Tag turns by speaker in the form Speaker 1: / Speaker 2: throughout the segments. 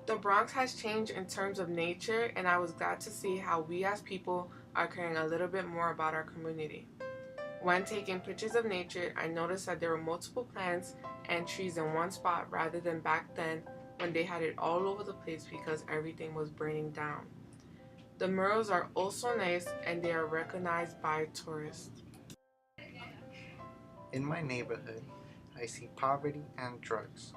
Speaker 1: The Bronx has changed in terms of nature, and I was glad to see how we as people are caring a little bit more about our community. When taking pictures of nature, I noticed that there were multiple plants and trees in one spot rather than back then when they had it all over the place because everything was burning down. The murals are also nice and they are recognized by tourists.
Speaker 2: In my neighborhood, I see poverty and drugs.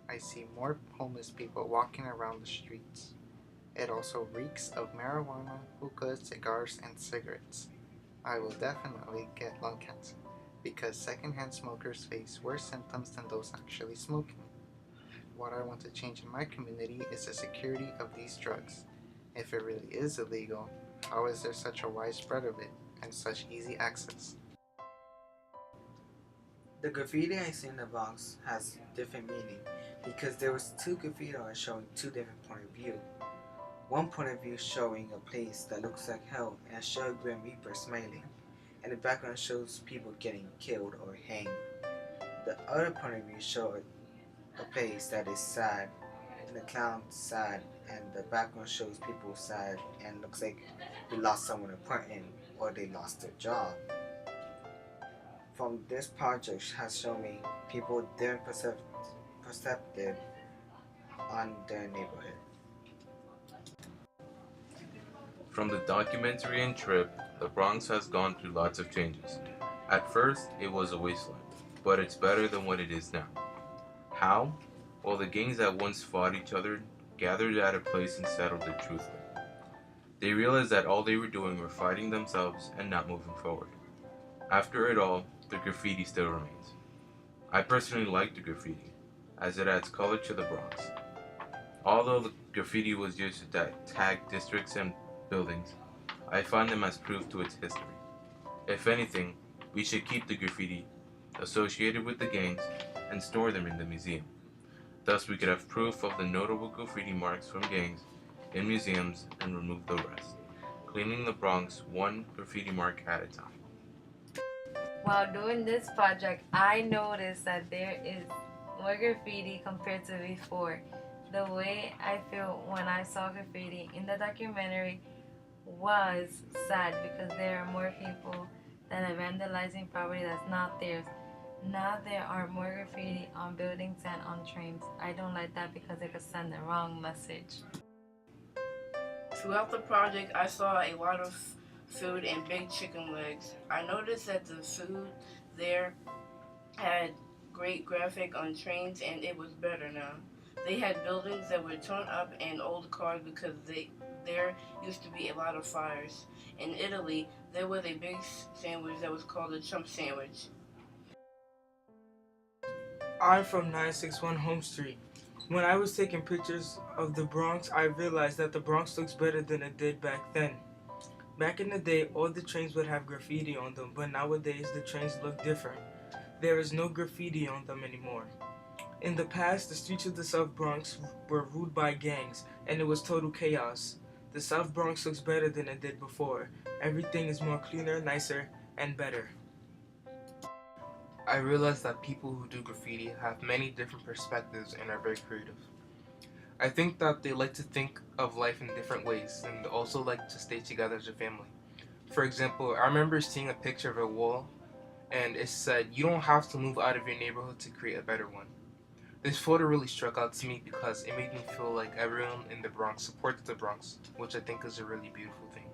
Speaker 2: I see more homeless people walking around the streets. It also reeks of marijuana, hookah, cigars, and cigarettes. I will definitely get lung cancer because secondhand smokers face worse symptoms than those actually smoking. What I want to change in my community is the security of these drugs. If it really is illegal, how is there such a widespread of it and such easy access?
Speaker 3: The graffiti I see in the Bronx has different meaning because there was two graffiti artists showing two different point of view. One point of view showing a place that looks like hell and shows a Grim Reaper smiling, and the background shows people getting killed or hanged. The other point of view shows a place that is sad and the clown sad, and the background shows people sad and looks like they lost someone important or they lost their job. From this project has shown me people different perspective on their neighborhood.
Speaker 4: From the documentary and trip, the Bronx has gone through lots of changes. At first, it was a wasteland, but it's better than what it is now. How? Well, the gangs that once fought each other gathered at a place and settled their truth there. They realized that all they were doing were fighting themselves and not moving forward. After it all, the graffiti still remains. I personally like the graffiti, as it adds color to the Bronx. Although the graffiti was used to tag districts and buildings, I find them as proof to its history. If anything, we should keep the graffiti associated with the gangs and store them in the museum. Thus, we could have proof of the notable graffiti marks from gangs in museums and remove the rest, cleaning the Bronx one graffiti mark at a time.
Speaker 5: While doing this project, I noticed that there is more graffiti compared to before. The way I feel when I saw graffiti in the documentary was sad because there are more people that are vandalizing property that's not theirs. Now there are more graffiti on buildings and on trains. I don't like that because it could send the wrong message.
Speaker 6: Throughout the project, I saw a lot of food and big chicken legs. I noticed that the food there had great graphic on trains and it was better now. They had buildings that were torn up and old cars because there used to be a lot of fires. In Italy, there was a big sandwich that was called a chump sandwich.
Speaker 7: I'm from 961 Home Street. When I was taking pictures of the Bronx, I realized that the Bronx looks better than it did back then. Back in the day, all the trains would have graffiti on them, but nowadays the trains look different. There is no graffiti on them anymore. In the past, the streets of the South Bronx were ruled by gangs, and it was total chaos. The South Bronx looks better than it did before. Everything is more cleaner, nicer, and better.
Speaker 8: I realize that people who do graffiti have many different perspectives and are very creative. I think that they like to think of life in different ways and also like to stay together as a family. For example, I remember seeing a picture of a wall and it said, "You don't have to move out of your neighborhood to create a better one." This photo really struck out to me because it made me feel like everyone in the Bronx supports the Bronx, which I think is a really beautiful thing.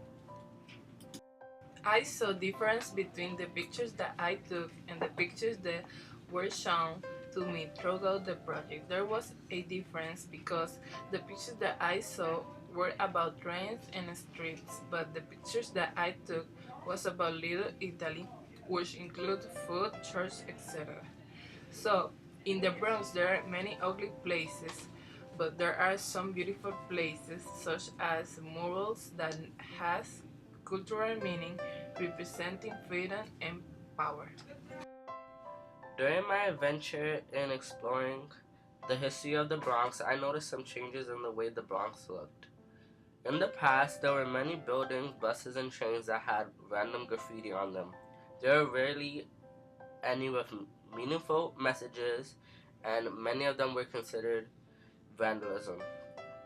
Speaker 1: I saw difference between the pictures that I took and the pictures that were shown to me throughout the project. There was a difference because the pictures that I saw were about trains and streets, but the pictures that I took was about Little Italy, which include food, church, etc. So, in the Bronx there are many ugly places, but there are some beautiful places such as murals that has cultural meaning representing freedom and power.
Speaker 9: During my adventure in exploring the history of the Bronx, I noticed some changes in the way the Bronx looked. In the past, there were many buildings, buses, and trains that had random graffiti on them. There were rarely any with meaningful messages, and many of them were considered vandalism.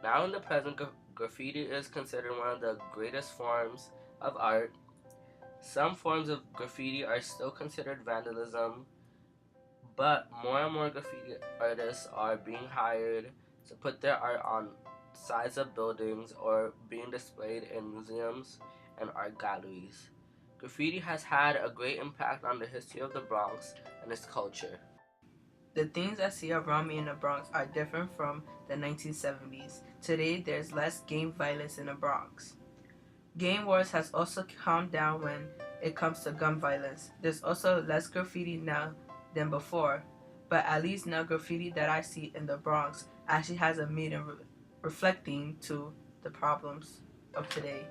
Speaker 9: Now, in the present, graffiti is considered one of the greatest forms of art. Some forms of graffiti are still considered vandalism, but more and more graffiti artists are being hired to put their art on sides of buildings or being displayed in museums and art galleries. Graffiti has had a great impact on the history of the Bronx and its culture.
Speaker 6: The things I see around me in the Bronx are different from the 1970s. Today, there's less gang violence in the Bronx. Gang wars has also calmed down when it comes to gun violence. There's also less graffiti now than before, but at least now graffiti that I see in the Bronx actually has a meaning reflecting to the problems of today.